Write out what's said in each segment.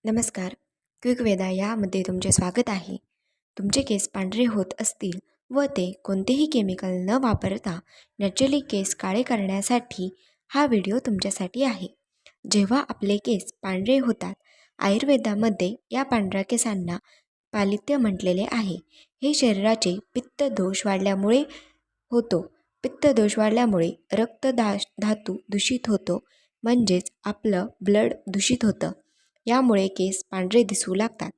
नमस्कार. क्विक वेदा यामध्ये तुमचे स्वागत आहे. तुमचे केस पांढरे होत असतील व ते कोणतेही केमिकल न वापरता नॅचरली केस काळे करण्यासाठी हा व्हिडिओ तुमच्यासाठी आहे. जेव्हा आपले केस पांढरे होतात, आयुर्वेदामध्ये या पांढऱ्या केसांना पालित्य म्हटलेले आहे. हे शरीराचे पित्त दोष वाढल्यामुळे होतो. पित्त दोष वाढल्यामुळे धातू दूषित होतो, म्हणजेच आपलं ब्लड दूषित होतं. यामुळे केस पांढरे दिसू लागतात.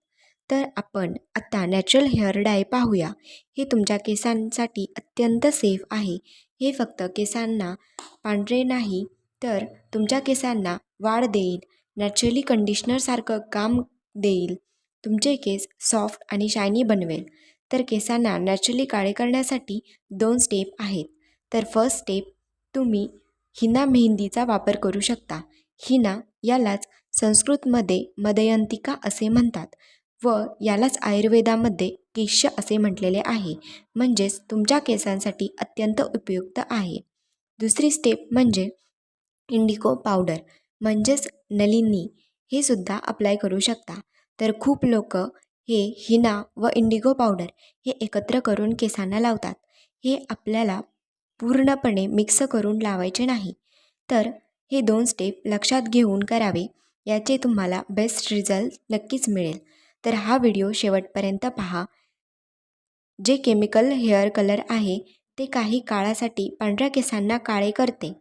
तर आपण आत्ता नॅचरल हेअर डाय पाहूया. हे तुमच्या केसांसाठी अत्यंत सेफ आहे. हे फक्त केसांना पांढरे नाही तर तुमच्या केसांना वाढ देईल, नॅचरली कंडिशनरसारखं काम देईल, तुमचे केस सॉफ्ट आणि शायनी बनवेल. तर केसांना नॅचरली काळे करण्यासाठी 2 स्टेप आहेत. तर फर्स्ट स्टेप, तुम्ही हिना मेहंदीचा वापर करू शकता. हिना यालाच संस्कृतमध्ये मदयंतिका असे म्हणतात व यालाच आयुर्वेदामध्ये केश असे म्हटलेले आहे, म्हणजेच तुमच्या केसांसाठी अत्यंत उपयुक्त आहे. दुसरी स्टेप म्हणजे इंडिगो पावडर म्हणजेच नलिनी, हे सुद्धा अप्लाय करू शकता. तर खूप लोक हे हिना व इंडिगो पावडर हे एकत्र करून केसांना लावतात. हे आपल्याला पूर्णपणे मिक्स करून लावायचे नाही. तर हे 2 स्टेप लक्षात घेऊन करावे, याचे तुम्हाला बेस्ट रिझल्ट नक्कीच मिळेल. तर हा व्हिडिओ शेवटपर्यंत पहा. जे केमिकल हेअर कलर आहे ते काही काळासाठी पांढऱ्या केसांना काळे करते,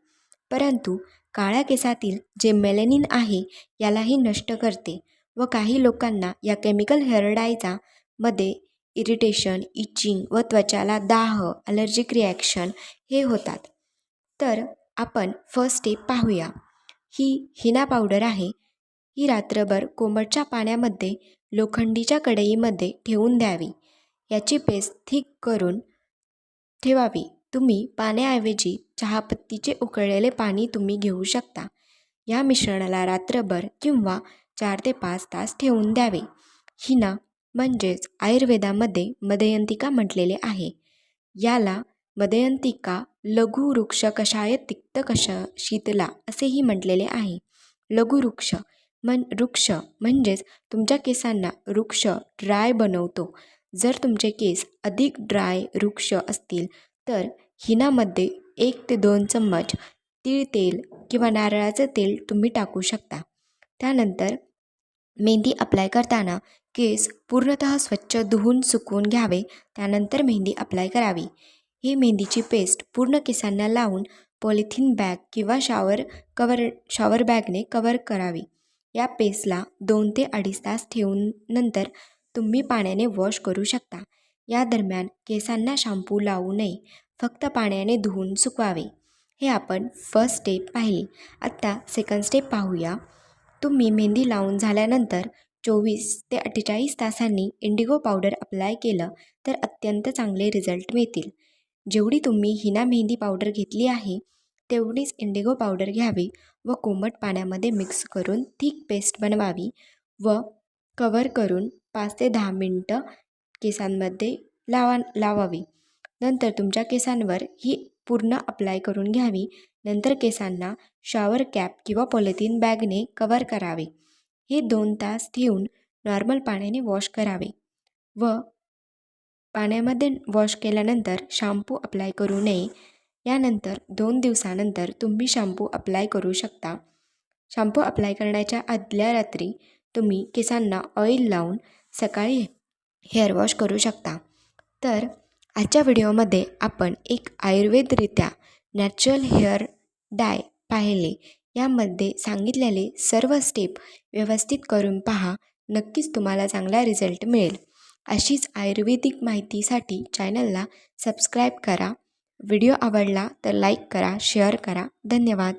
परंतु काळ्या केसातील जे मेलॅनिन आहे यालाही नष्ट करते व काही लोकांना या केमिकल हेअर डायचा मध्ये इरिटेशन, इचिंग व त्वचाला दाह, ॲलर्जिक रिॲक्शन हे होतात. तर आपण फर्स्ट स्टेप पाहूया. ही हिना पावडर आहे. ही रात्रभर कोमटच्या पाण्यामध्ये लोखंडीच्या कढईमध्ये ठेवून द्यावी. याची पेस्ट थिक करून ठेवावी. तुम्ही पाण्याऐवजी चहापत्तीचे उकळलेले पाणी तुम्ही घेऊ शकता. या मिश्रणाला रात्रभर किंवा 4 ते 5 तास ठेवून द्यावे. हिना म्हणजेच आयुर्वेदामध्ये मदयंतिका म्हटलेले आहे. याला मदयंतिका लघुवृक्ष कषाय तिक्त शीतला असेही म्हटलेले आहे. लघुवृक्ष वृक्ष म्हणजेच तुमच्या केसांना वृक्ष ड्राय बनवतो. जर तुमचे केस अधिक ड्राय वृक्ष असतील तर हिनामध्ये 1 ते 2 चम्मच तीळ तेल किंवा नारळाचं तेल तुम्ही टाकू शकता. त्यानंतर मेहंदी अप्लाय करताना केस पूर्णतः स्वच्छ धुवून सुकवून घ्यावे. त्यानंतर मेहंदी अप्लाय करावी. ही मेहंदीची पेस्ट पूर्ण केसांना लावून पॉलिथिन बॅग किंवा शॉवर बॅगने कवर करावी. या पेस्टला 2 ते 2.5 तास ठेवून नंतर तुम्ही पाण्याने वॉश करू शकता. या दरम्यान केसांना शॅम्पू लावू नये, फक्त पाण्याने धुवून सुकवावे. हे आपण फर्स्ट स्टेप पाहिली. आत्ता सेकंड स्टेप पाहूया. तुम्ही मेहंदी लावून झाल्यानंतर 24 ते 48 तासांनी इंडिगो पावडर अप्लाय केलं तर अत्यंत चांगले रिझल्ट मिळतील. जेवढी तुम्ही हिना मेहंदी पावडर घेतली आहे तेवढीच इंडिगो पावडर घ्यावी व कोमट पाण्यामध्ये मिक्स करून थिक पेस्ट बनवावी व कवर करून 5 ते 10 मिनटं केसांमध्ये लावावी. नंतर तुमच्या केसांवर ही पूर्ण अप्लाय करून घ्यावी. नंतर केसांना शॉवर कॅप किंवा पॉलिथिन बॅगने कवर करावे. हे 2 तास ठेवून नॉर्मल पाण्याने वॉश करावे व पाण्यामध्ये वॉश केल्यानंतर शॅम्पू अप्लाय करू नये. यानंतर 2 दिवसानंतर तुम्ही शॅम्पू अप्लाय करू शकता. शॅम्पू अप्लाय करण्याच्या आदल्या रात्री तुम्ही केसांना ऑइल लावून सकाळी हेअर वॉश करू शकता. तर आजच्या व्हिडिओमध्ये आपण एक आयुर्वेदरित्या नॅचरल हेअर डाय पाहिले. यामध्ये सांगितलेले सर्व स्टेप व्यवस्थित करून पहा. नक्कीच तुम्हाला चांगला रिझल्ट मिळेल. अशीच आयुर्वेदिक माहितीसाठी चॅनलला सबस्क्राईब करा. व्हिडिओ आवडला तर लाईक करा, शेअर करा. धन्यवाद.